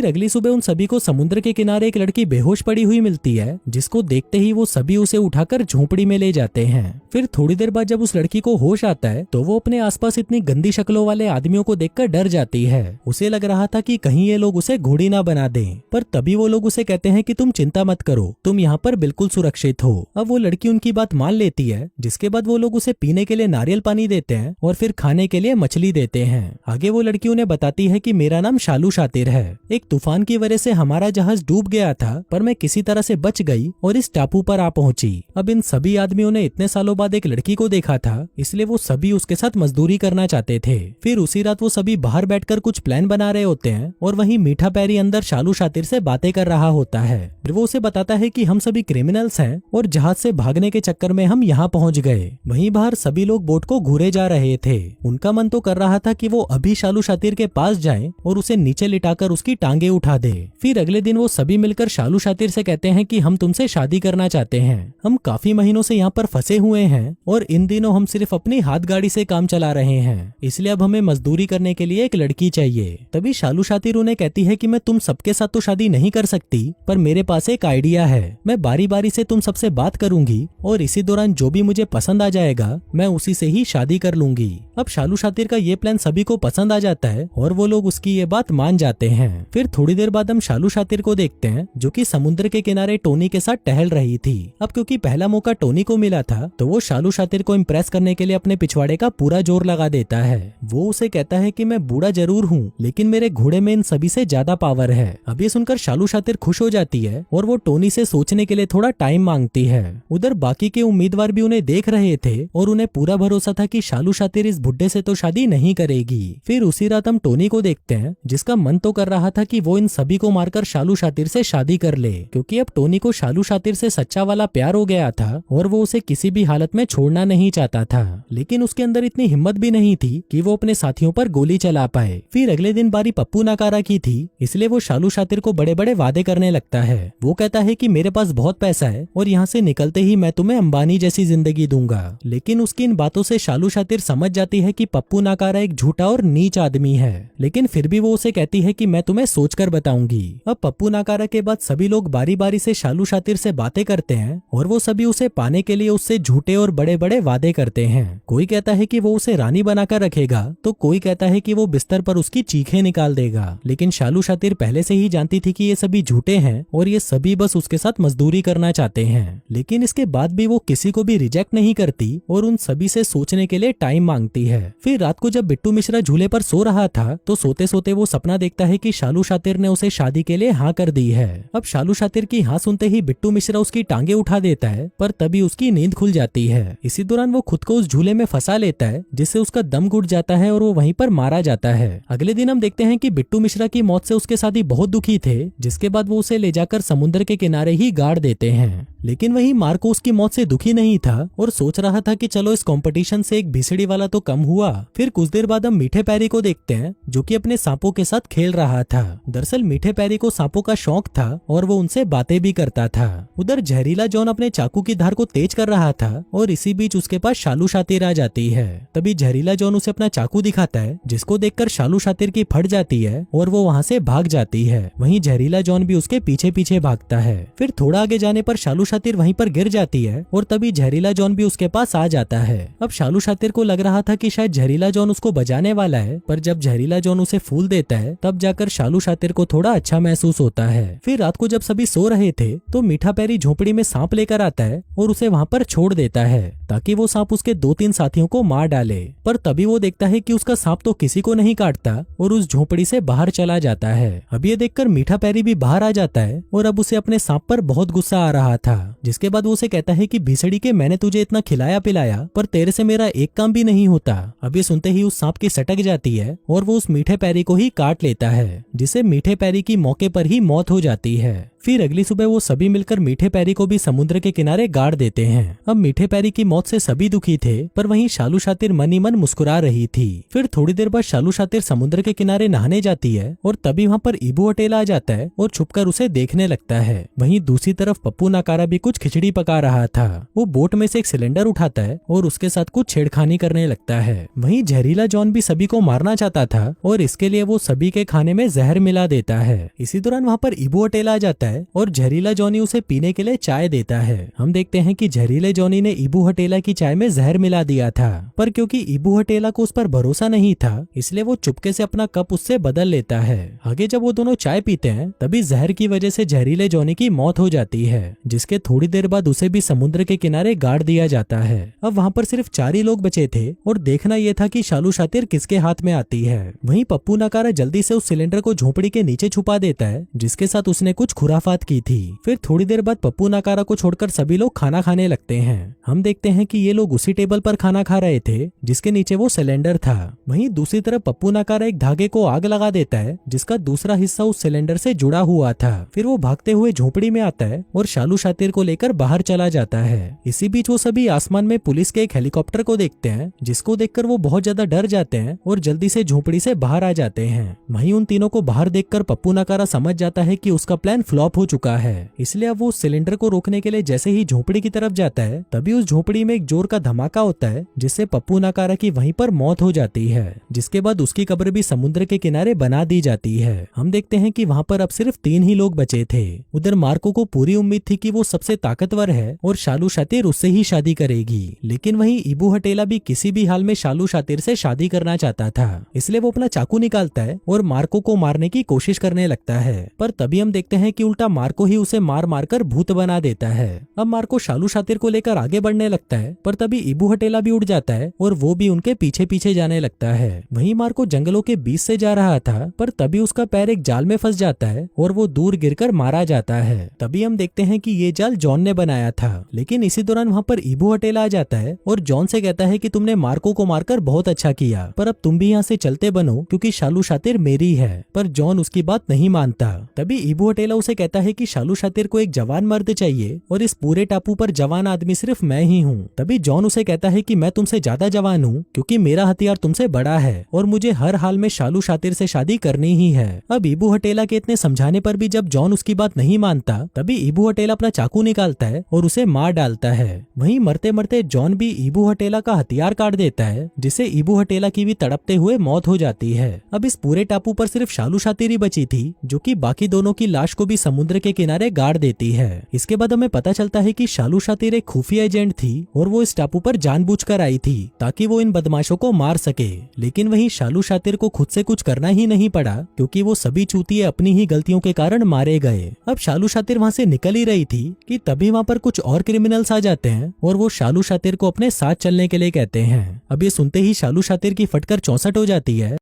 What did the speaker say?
फिर अगली सुबह उन सभी को समुद्र के किनारे एक लड़की बेहोश पड़ी हुई मिलती है, जिसको देखते ही वो सभी उसे उठाकर झोपड़ी में ले जाते हैं। फिर थोड़ी देर बाद जब उस लड़की को होश आता है तो वो अपने आसपास इतनी गंदी शक्लों वाले आदमियों को देखकर डर जाती है। उसे लग रहा था कि कहीं ये लोग उसे घोड़ी ना बना दें, पर तभी वो लोग उसे कहते हैं कि तुम चिंता मत करो, तुम यहाँ पर बिल्कुल सुरक्षित हो। अब वो लड़की उनकी बात मान लेती है, जिसके बाद वो लोग उसे पीने के लिए नारियल पानी देते हैं और फिर खाने के लिए मछली देते हैं। आगे वो लड़की उन्हें बताती है कि मेरा नाम शालू शातिर है। एक तूफान की वजह से हमारा जहाज डूब गया था, पर मैं किसी तरह से बच गई और इस टापू पर आ पहुंची। अब इन सभी आदमियों ने इतने सालों बाद एक लड़की को देखा था, इसलिए वो सभी उसके साथ मजदूरी करना चाहते थे। फिर उसी रात वो सभी बाहर बैठकर कुछ प्लान बना रहे होते हैं और वहीं मीठा पैरी अंदर शालू शातिर से बातें कर रहा होता है। फिर वो उसे बताता है कि हम सभी क्रिमिनल्स हैं और जहाज से भागने के चक्कर में हम यहाँ पहुंच गए। वहीं बाहर सभी लोग बोट को घूरे जा रहे थे। उनका मन तो कर रहा था कि वो अभी शालू शातिर के पास जाएं और उसे नीचे लिटाकर उसकी टांगे उठा दे। फिर अगले दिन वो सभी मिलकर शालू शातिर से कहते हैं कि हम तुमसे शादी करना चाहते हैं। हम काफी महीनों से यहाँ पर फंसे हुए हैं और इन दिनों हम सिर्फ अपनी हाथ गाड़ी से काम चला रहे हैं, इसलिए अब हमें मजदूरी करने के लिए एक लड़की चाहिए। तभी शालू शातिर उन्हें कहती है कि मैं तुम सबके साथ तो शादी नहीं कर सकती, पर मेरे पास एक आइडिया है। मैं बारी बारी से तुम सबसे बात करूंगी और इसी दौरान जो भी मुझे पसंद आ जाएगा मैं उसी से ही शादी कर लूंगी। अब शालू शातिर का ये प्लान सभी को पसंद आ जाता है और वो लोग उसकी ये बात मान जाते हैं। फिर थोड़ी देर बाद हम शालू शातिर को देखते हैं, जो कि समुद्र के किनारे टोनी के साथ टहल रही थी। अब क्योंकि पहला मौका टोनी को मिला था, तो वो शालू शातिर को इम्प्रेस करने के लिए अपने पिछवाड़े का पूरा जोर लगा देता है। वो उसे कहता है कि मैं बूढ़ा जरूर हूँ, लेकिन मेरे घोड़े में इन सभी से ज्यादा पावर है। अब ये सुनकर शालू शातिर खुश हो जाती है और वो टोनी से सोचने के लिए थोड़ा टाइम मांगती है। उधर बाकी के उम्मीदवार भी उन्हें देख रहे थे और उन्हें पूरा भरोसा था कि शालू शातिर इस बुड्ढे से तो शादी नहीं करेगी। फिर उसी रात हम टोनी को देखते हैं, जिसका मन तो कर रहा था कि वो इन सभी को मारकर शालू शातिर से शादी कर ले, क्योंकि अब टोनी को शालू शातिर से सच्चा वाला प्यार हो गया था और वो उसे किसी भी हालत में छोड़ना नहीं चाहता था। लेकिन उसके अंदर इतनी हिम्मत भी नहीं थी कि वो अपने साथियों पर गोली चला पाए। फिर अगले दिन बारी पप्पू नाकारा की थी, इसलिए वो शालू शातिर को बड़े बड़े वादे करने लगता है। वो कहता है कि मेरे पास बहुत पैसा है और यहाँ से निकलते ही मैं तुम्हें अंबानी जैसी जिंदगी दूंगा। लेकिन उसकी इन बातों से शालू शातिर समझ जाती है कि पप्पू नाकारा एक झूठा और नीच आदमी है, लेकिन फिर भी वो उसे कहती है कि मैं तुम्हें सोचकर बताऊंगी। अब पप्पू नाकारा के बाद सभी लोग बारी बारी से शालू शातिर से बातें करते हैं और वो सभी उसे पाने के लिए उससे झूठे और बड़े बड़े वादे करते हैं। कोई कहता है कि वो उसे रानी बनाकर रखेगा, तो कोई कहता है कि वो बिस्तर पर उसकी चीखें निकाल देगा। लेकिन शालू शातिर पहले से ही जानती थी कि ये सभी झूठे हैं और ये सभी बस उसके साथ मजदूरी करना चाहते हैं। लेकिन इसके बाद भी वो किसी को भी रिजेक्ट नहीं करती और उन सभी से सोचने के लिए टाइम मांगती है। फिर रात को जब बिट्टू मिश्रा झूले पर सो रहा था, तो सोते सोते वो सपना देखता है कि शालू शातिर ने उसे शादी के लिए हाँ कर दी है। अब शालू शातिर की हाँ सुनते ही बिट्टू मिश्रा उसकी टांगे उठा देता है, पर तभी उसकी नींद खुल जाती है। इसी दौरान वो खुद को उस झूले में फंसा लेता है, जिससे उसका दम घुट जाता है और वो वहीं पर मारा जाता है। अगले दिन हम देखते हैं कि बिट्टू मिश्रा की मौत से उसके साथी बहुत दुखी थे, जिसके बाद वो उसे ले जाकर समुद्र के किनारे ही गाड़ देते हैं। लेकिन वही मार्को उसकी मौत से दुखी नहीं था और सोच रहा था कि चलो इस कंपटीशन से एक भिसड़ी वाला तो कम हुआ। फिर कुछ देर बाद हम मीठे पैरी को देखते हैं, जो कि अपने सांपों के साथ खेल रहा था। दरअसल मीठे पैरी को सांपों का शौक था और वो उनसे बातें भी करता था। उधर जहरीला जॉन अपने चाकू की धार को तेज कर रहा था और इसी बीच उसके पास शालू शातिर आ जाती है। तभी जहरीला जॉन उसे अपना चाकू दिखाता है, जिसको देखकर शालू शातिर की फट जाती है और वो वहाँ से भाग जाती है। वहीं जहरीला जॉन भी उसके पीछे पीछे भागता है। फिर थोड़ा आगे जाने पर शालू शातिर वहीं पर गिर जाती है और तभी जहरीला जॉन भी उसके पास आ जाता है। अब शालू शातिर को लग रहा था कि शायद जहरीला जॉन उसको बचाने वाला है, पर जब जहरीला जॉन उसे फूल देता है तब जाकर शालू शातिर को थोड़ा अच्छा महसूस होता है। फिर रात को जब सभी सो रहे थे, तो मीठा पैरी झोपड़ी में सांप लेकर आता है और उसे वहाँ पर छोड़ देता है, ताकि वो सांप उसके 2-3 साथियों को मार डाले। पर तभी वो देखता है कि उसका सांप तो किसी को नहीं काटता और उस झोपड़ी से बाहर चला जाता है। अब ये देखकर मीठा पैरी भी बाहर आ जाता है और अब उसे अपने सांप पर बहुत गुस्सा आ रहा था। जिसके बाद वो उसे कहता है कि भिसड़ी के मैंने तुझे इतना खिलाया पिलाया, पर तेरे से मेरा एक काम भी नहीं होता। अब ये सुनते ही उस सांप की सटक जाती है और वो उस मीठे पैरी को ही काट लेता है, जिससे मीठे पैरी की मौके पर ही मौत हो जाती है। फिर अगली सुबह वो सभी मिलकर मीठे पैरी को भी समुद्र के किनारे गाड़ देते हैं। अब मीठे पैरी की मौत से सभी दुखी थे, पर वहीं शालू शातिर मन ही मन मुस्कुरा रही थी। फिर थोड़ी देर बाद शालू शातिर समुद्र के किनारे नहाने जाती है और तभी वहाँ पर ईबू हटेला आ जाता है और छुपकर उसे देखने लगता है। वहीं दूसरी तरफ पप्पू नाकारा भी कुछ खिचड़ी पका रहा था। वो बोट में से एक सिलेंडर उठाता है और उसके साथ कुछ छेड़खानी करने लगता है। वहीं जहरीला जॉन भी सभी को मारना चाहता था और इसके लिए वो सभी के खाने में जहर मिला देता है। इसी दौरान वहाँ पर ईबू हटेला आ जाता है और जहरीला जॉनी उसे पीने के लिए चाय देता है। हम देखते हैं कि जहरीले जॉनी ने ईबू हटेला की चाय में जहर मिला दिया था, पर क्योंकि ईबू हटेला को उस पर भरोसा नहीं था, इसलिए वो चुपके से अपना कप उससे बदल लेता है। आगे जब वो दोनों चाय पीते हैं तभी जहर की वजह से जहरीले जॉनी की मौत हो जाती है, जिसके थोड़ी देर बाद उसे भी समुद्र के किनारे गाड़ दिया जाता है। अब वहाँ पर सिर्फ 4 ही लोग बचे थे और देखना यह था कि शालू शातिर किसके हाथ में आती है। वहीं पप्पू नाकारा जल्दी से उस सिलेंडर को झोपड़ी के नीचे छुपा देता है, जिसके साथ उसने कुछ खुराफात की थी। फिर थोड़ी देर बाद पप्पू नाकारा को छोड़कर सभी लोग खाना खाने लगते हैं। हम देखते हैं कि ये लोग उसी टेबल पर खाना खा रहे थे जिसके नीचे वो सिलेंडर था। वहीं दूसरी तरफ पप्पू नाकारा एक धागे को आग लगा देता है, जिसका दूसरा हिस्सा उस सिलेंडर से जुड़ा हुआ था। फिर वो भागते हुए झोपड़ी में आता है और शालू शातिर को लेकर बाहर चला जाता है। इसी बीच वो सभी आसमान में पुलिस के एक हेलीकॉप्टर को देखते हैं, जिसको देखकर वो बहुत ज्यादा डर जाते हैं और जल्दी से झोपड़ी से बाहर आ जाते हैं। वहीं उन तीनों को बाहर देखकर पप्पू नाकारा समझ जाता है कि उसका प्लान फ्लॉप हो चुका है, इसलिए अब वो उस सिलेंडर को रोकने के लिए जैसे ही झोपड़ी की तरफ जाता है तभी उस झोपड़ी में एक जोर का धमाका होता है, जिससे पप्पू नाकारा की वहीं पर मौत हो जाती है। जिसके बाद उसकी कब्र भी समुद्र के किनारे बना दी जाती है। हम देखते हैं कि वहाँ पर अब सिर्फ 3 ही लोग बचे थे। उधर मार्को को पूरी उम्मीद थी कि वो सबसे ताकतवर है और शालू शातिर उससे ही शादी करेगी, लेकिन वहीं ईबू हटेला भी किसी भी हाल में शालू शातिर से शादी करना चाहता था, इसलिए वो अपना चाकू निकालता है और मार्को को मारने की कोशिश करने लगता है। पर तभी हम देखते हैं कि उल्टा मार्को ही उसे मार मार कर भूत बना देता है। अब मार्को शालू शातिर को लेकर आगे बढ़ने लगता है, पर तभी ईबू हटेला भी उठ जाता है और वो भी उनके पीछे पीछे जाने लगता है। वहीं मार्को जंगलों के बीच से जा रहा था, पर तभी उसका पैर एक जाल में फंस जाता है और वो दूर गिरकर मारा जाता है। तभी हम देखते हैं कि ये जाल जॉन ने बनाया था, लेकिन इसी दौरान वहाँ पर ईबू हटेला आ जाता है और जॉन से कहता है कि तुमने मार्को को मारकर बहुत अच्छा किया, पर अब तुम भी यहाँ से चलते बनो क्योंकि शालू शातिर मेरी है। पर जॉन उसकी बात नहीं मानता। तभी ईबू हटेला उसे कहता है कि शालू शातिर को एक जवान मर्द चाहिए और इस पूरे टापू पर जवान आदमी सिर्फ मैं ही हूँ। तभी जॉन उसे कहता है कि मैं तुमसे ज्यादा जवान हूँ क्योंकि मेरा हथियार तुमसे बड़ा है और मुझे हर हाल में शालू शातिर से शादी करनी ही है। अब ईबू हटेला के इतने समझाने पर भी जब जॉन उसकी बात नहीं मानता, तभी ईबू हटेला अपना चाकू निकालता है और उसे मार डालता है। वहीं मरते मरते जॉन भी ईबू हटेला का हथियार काट देता है, जिससे ईबू हटेला की भी तड़पते हुए मौत हो जाती है। अब इस पूरे टापू पर सिर्फ शालू शातिर ही बची थी, जो कि बाकी दोनों की लाश को भी समुद्र के किनारे गाड़ देती है। इसके बाद हमें पता चलता है कि शालू शातिर एक खुफिया एजेंट थी और वो इस टापू पर जानबूझकर आई थी ताकि वो इन बदमाशों को मार सके। लेकिन वहीं शालू शातिर को खुद से कुछ करना ही नहीं पड़ा क्योंकि वो सभी चूतिए अपनी ही गलतियों के कारण मारे गए। अब शालू शातिर वहाँ से निकल ही रही थी कि तभी वहाँ पर कुछ और क्रिमिनल्स आ जाते हैं और वो शालू शातिर को अपने साथ चलने के लिए कहते हैं। अब ये सुनते ही शालू शातिर की फटकर 64 हो जाती है।